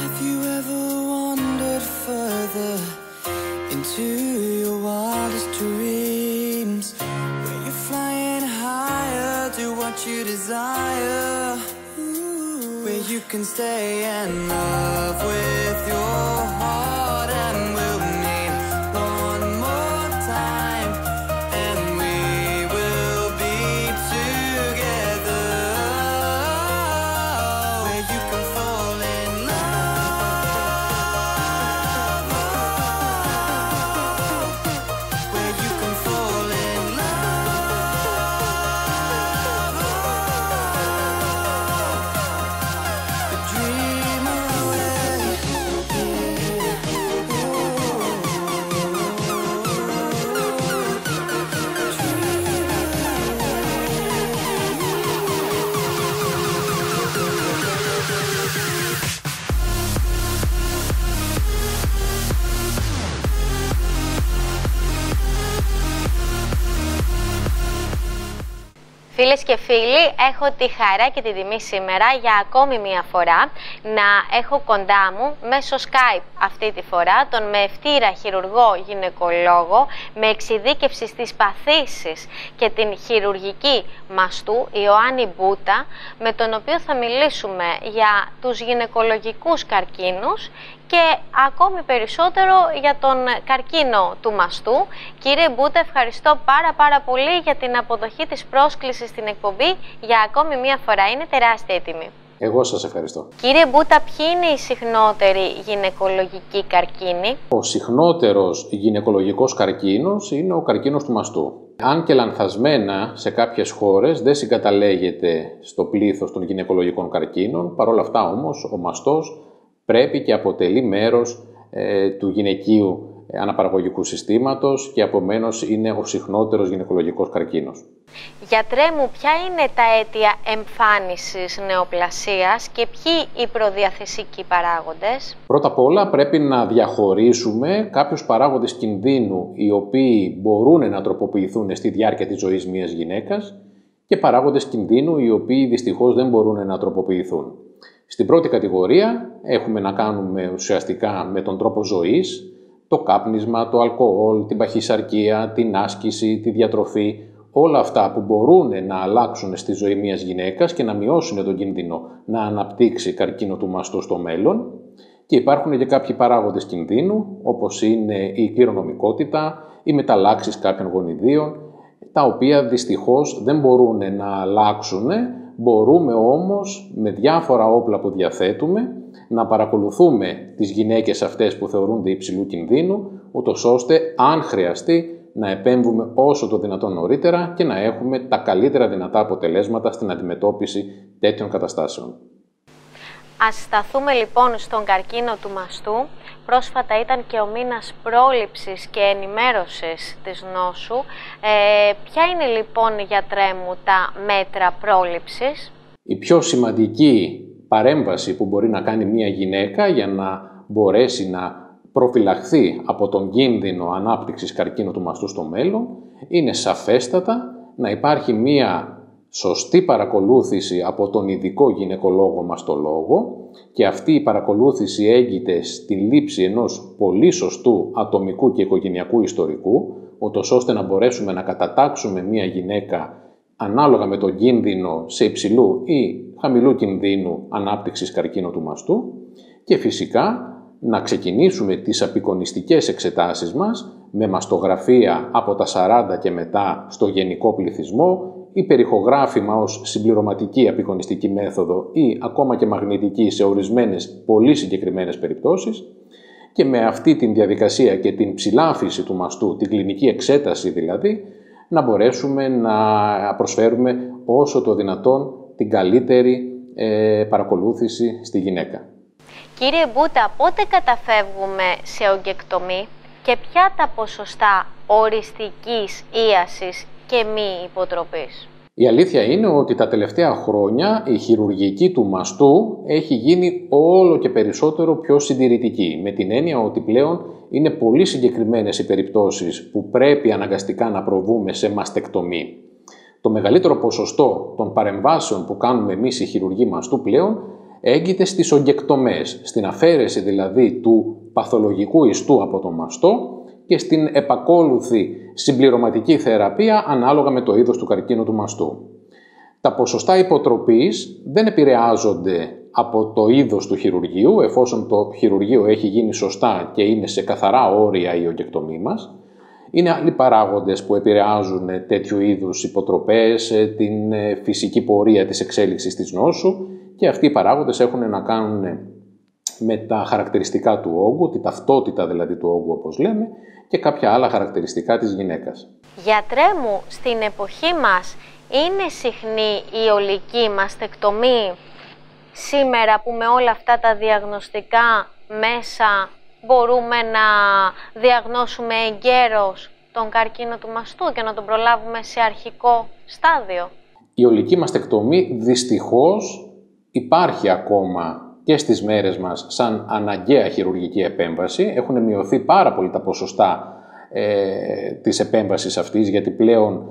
Have you ever wandered further into your wildest dreams, where you're flying higher, do what you desire, where you can stay in love with your heart, and we'll meet one more time, and we will be together, where you can fall in love, where you can fall in love, dream away. Φίλες και φίλοι, έχω τη χαρά και τη τιμή σήμερα για ακόμη μία φορά να έχω κοντά μου μέσω Skype αυτή τη φορά τον μεευτήρα χειρουργό γυναικολόγο με εξειδίκευση στις παθήσεις και την χειρουργική μαστού Ιωάννη Μπούτα, με τον οποίο θα μιλήσουμε για τους γυναικολογικούς καρκίνους και ακόμη περισσότερο για τον καρκίνο του μαστού. Κύριε Μπούτα, ευχαριστώ πάρα πολύ για την αποδοχή της πρόσκλησης στην εκπομπή για ακόμη μία φορά. Είναι τεράστια τιμή. Εγώ σας ευχαριστώ. Κύριε Μπούτα, ποιοι είναι οι συχνότεροι γυναικολογικοί καρκίνοι? Ο συχνότερος γυναικολογικός καρκίνος είναι ο καρκίνος του μαστού. Αν και λανθασμένα σε κάποιες χώρες δεν συγκαταλέγεται στο πλήθος των γυναικολογικών καρκίνων, παρόλα αυτά όμως ο μαστός πρέπει και αποτελεί μέρος του γυναικείου αναπαραγωγικού συστήματος και επομένως είναι ο συχνότερος γυναικολογικός καρκίνος. Γιατρέ μου, ποια είναι τα αίτια εμφάνισης νεοπλασίας και ποιοι οι προδιαθεσικοί παράγοντες? Πρώτα απ' όλα πρέπει να διαχωρίσουμε κάποιους παράγοντες κινδύνου οι οποίοι μπορούν να τροποποιηθούν στη διάρκεια της ζωής μιας γυναίκας και παράγοντες κινδύνου οι οποίοι δυστυχώς δεν μπορούν να τροποποιηθούν. Στην πρώτη κατηγορία έχουμε να κάνουμε ουσιαστικά με τον τρόπο ζωής, το κάπνισμα, το αλκοόλ, την παχυσαρκία, την άσκηση, τη διατροφή, όλα αυτά που μπορούν να αλλάξουν στη ζωή μιας γυναίκας και να μειώσουν τον κίνδυνο να αναπτύξει καρκίνο του μαστού στο μέλλον. Και υπάρχουν και κάποιοι παράγοντες κινδύνου, όπως είναι η κληρονομικότητα, οι μεταλλάξεις κάποιων γονιδίων, τα οποία δυστυχώς δεν μπορούν να αλλάξουν. Μπορούμε όμως με διάφορα όπλα που διαθέτουμε να παρακολουθούμε τις γυναίκες αυτές που θεωρούνται υψηλού κινδύνου, ούτως ώστε αν χρειαστεί να επέμβουμε όσο το δυνατόν νωρίτερα και να έχουμε τα καλύτερα δυνατά αποτελέσματα στην αντιμετώπιση τέτοιων καταστάσεων. Ας σταθούμε λοιπόν στον καρκίνο του μαστού. Πρόσφατα ήταν και ο μήνας πρόληψης και ενημέρωσης της νόσου. Ποια είναι λοιπόν, γιατρέ μου, τα μέτρα πρόληψης? Η πιο σημαντική παρέμβαση που μπορεί να κάνει μια γυναίκα για να μπορέσει να προφυλαχθεί από τον κίνδυνο ανάπτυξης καρκίνου του μαστού στο μέλλον είναι σαφέστατα να υπάρχει μια σωστή παρακολούθηση από τον ειδικό γυναικολόγο μαστολόγο και αυτή η παρακολούθηση έγκυται στη λήψη ενός πολύ σωστού ατομικού και οικογενειακού ιστορικού, ούτως ώστε να μπορέσουμε να κατατάξουμε μια γυναίκα ανάλογα με τον κίνδυνο σε υψηλού ή χαμηλού κινδύνου ανάπτυξης καρκίνου του μαστού και φυσικά να ξεκινήσουμε τις απεικονιστικές εξετάσεις μας με μαστογραφία από τα 40 και μετά στο γενικό πληθυσμό, ή περιχογράφημα ως συμπληρωματική απεικονιστική μέθοδο ή ακόμα και μαγνητική σε ορισμένες πολύ συγκεκριμένες περιπτώσεις και με αυτή τη διαδικασία και την ψηλάφιση του μαστού, την κλινική εξέταση δηλαδή, να μπορέσουμε να προσφέρουμε όσο το δυνατόν την καλύτερη παρακολούθηση στη γυναίκα. Κύριε Μπούτα, πότε καταφεύγουμε σε ογκεκτομή και ποια τα ποσοστά οριστικής ίασης και μη υποτροπής? Η αλήθεια είναι ότι τα τελευταία χρόνια η χειρουργική του μαστού έχει γίνει όλο και περισσότερο πιο συντηρητική, με την έννοια ότι πλέον είναι πολύ συγκεκριμένες οι περιπτώσεις που πρέπει αναγκαστικά να προβούμε σε μαστεκτομή. Το μεγαλύτερο ποσοστό των παρεμβάσεων που κάνουμε εμείς οι χειρουργοί μαστού πλέον έγκυται στις ογκεκτομές, στην αφαίρεση δηλαδή του παθολογικού ιστού από το μαστό και στην επακόλουθη συμπληρωματική θεραπεία ανάλογα με το είδος του καρκίνου του μαστού. Τα ποσοστά υποτροπής δεν επηρεάζονται από το είδος του χειρουργείου, εφόσον το χειρουργείο έχει γίνει σωστά και είναι σε καθαρά όρια η ογκεκτομή μας. Είναι άλλοι παράγοντες που επηρεάζουν τέτοιου είδους υποτροπές, την φυσική πορεία της εξέλιξης της νόσου, και αυτοί οι παράγοντες έχουν να κάνουν με τα χαρακτηριστικά του όγκου, τη ταυτότητα δηλαδή του όγκου όπως λέμε, και κάποια άλλα χαρακτηριστικά της γυναίκας. Γιατρέ μου, στην εποχή μας είναι συχνή η ολική μαστεκτομή σήμερα που με όλα αυτά τα διαγνωστικά μέσα μπορούμε να διαγνώσουμε εγκαίρως τον καρκίνο του μαστού και να τον προλάβουμε σε αρχικό στάδιο? Η ολική μαστεκτομή δυστυχώς υπάρχει ακόμα και στις μέρες μας σαν αναγκαία χειρουργική επέμβαση. Έχουν μειωθεί πάρα πολύ τα ποσοστά της επέμβασης αυτής, γιατί πλέον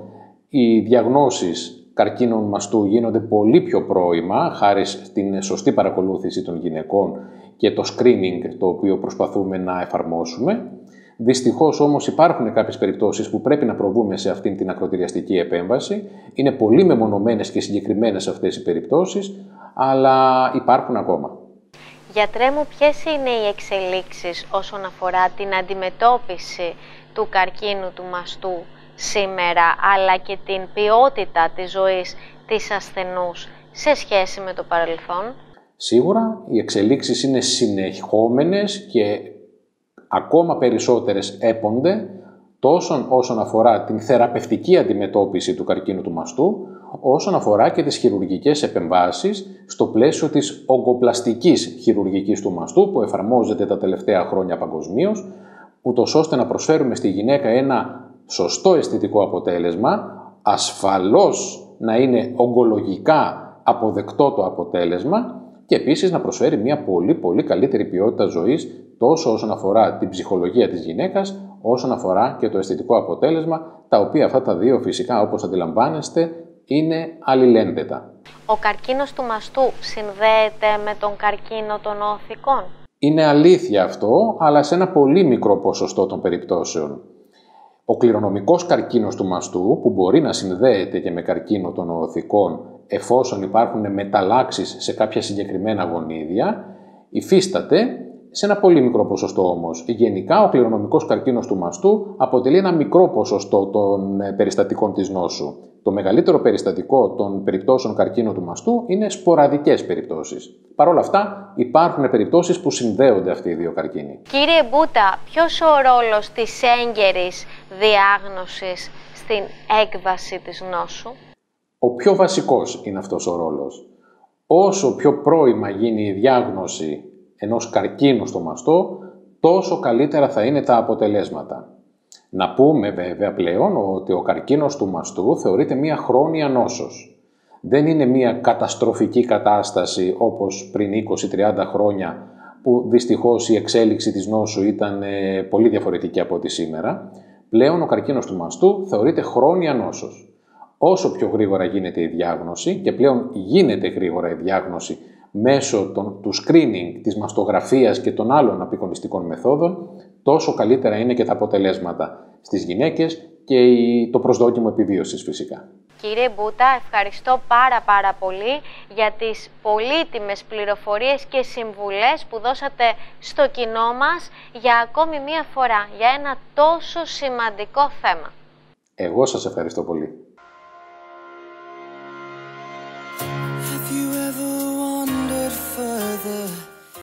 οι διαγνώσεις καρκίνων μαστού γίνονται πολύ πιο πρώιμα, χάρη στην σωστή παρακολούθηση των γυναικών και το screening το οποίο προσπαθούμε να εφαρμόσουμε. Δυστυχώς όμως υπάρχουν κάποιες περιπτώσεις που πρέπει να προβούμε σε αυτήν την ακροτηριαστική επέμβαση. Είναι πολύ μεμονωμένες και συγκεκριμένες αυτές οι περιπτώσεις, αλλά υπάρχουν ακόμα. Γιατρέ μου, ποιες είναι οι εξελίξεις όσον αφορά την αντιμετώπιση του καρκίνου του μαστού σήμερα, αλλά και την ποιότητα της ζωής της ασθενούς σε σχέση με το παρελθόν? Σίγουρα οι εξελίξεις είναι συνεχόμενες και ακόμα περισσότερες έπονται, τόσο όσον αφορά την θεραπευτική αντιμετώπιση του καρκίνου του μαστού, όσον αφορά και τις χειρουργικές επεμβάσεις στο πλαίσιο της ογκοπλαστικής χειρουργικής του μαστού που εφαρμόζεται τα τελευταία χρόνια παγκοσμίως, ούτως ώστε να προσφέρουμε στη γυναίκα ένα σωστό αισθητικό αποτέλεσμα, ασφαλώς να είναι ογκολογικά αποδεκτό το αποτέλεσμα και επίσης να προσφέρει μια πολύ καλύτερη ποιότητα ζωής, τόσο όσον αφορά την ψυχολογία της γυναίκας, όσον αφορά και το αισθητικό αποτέλεσμα, τα οποία αυτά τα δύο φυσικά, όπως αντιλαμβάνεστε, είναι αλληλένδετα. Ο καρκίνος του μαστού συνδέεται με τον καρκίνο των οθικών? Είναι αλήθεια αυτό, αλλά σε ένα πολύ μικρό ποσοστό των περιπτώσεων. Ο κληρονομικός καρκίνος του μαστού, που μπορεί να συνδέεται και με καρκίνο των οθικών εφόσον υπάρχουν μεταλλάξεις σε κάποια συγκεκριμένα γονίδια, υφίσταται σε ένα πολύ μικρό ποσοστό όμως. Γενικά, ο κληρονομικός καρκίνος του μαστού αποτελεί ένα μικρό ποσοστό των περιστατικών της νόσου. Το μεγαλύτερο περιστατικό των περιπτώσεων καρκίνου του μαστού είναι σποραδικές περιπτώσεις. Παρ' όλα αυτά, υπάρχουν περιπτώσεις που συνδέονται αυτοί οι δύο καρκίνοι. Κύριε Μπούτα, ποιος ο ρόλος της έγκαιρης διάγνωσης στην έκβαση της νόσου? Ο πιο βασικός είναι αυτός ο ρόλος. Όσο πιο πρώιμα γίνει η διάγνωση ενός καρκίνου στο μαστό, τόσο καλύτερα θα είναι τα αποτελέσματα. Να πούμε βέβαια πλέον ότι ο καρκίνος του μαστού θεωρείται μια χρόνια νόσος. Δεν είναι μια καταστροφική κατάσταση όπως πριν 20-30 χρόνια, που δυστυχώς η εξέλιξη της νόσου ήταν πολύ διαφορετική από ό,τι σήμερα. Πλέον ο καρκίνος του μαστού θεωρείται χρόνια νόσος. Όσο πιο γρήγορα γίνεται η διάγνωση, και πλέον γίνεται γρήγορα η διάγνωση μέσω του screening, της μαστογραφίας και των άλλων απεικονιστικών μεθόδων, τόσο καλύτερα είναι και τα αποτελέσματα στις γυναίκες και το προσδόκιμο επιβίωσης φυσικά. Κύριε Μπούτα, ευχαριστώ πάρα πολύ για τις πολύτιμες πληροφορίες και συμβουλές που δώσατε στο κοινό μας για ακόμη μία φορά, για ένα τόσο σημαντικό θέμα. Εγώ σας ευχαριστώ πολύ. Have you ever wandered further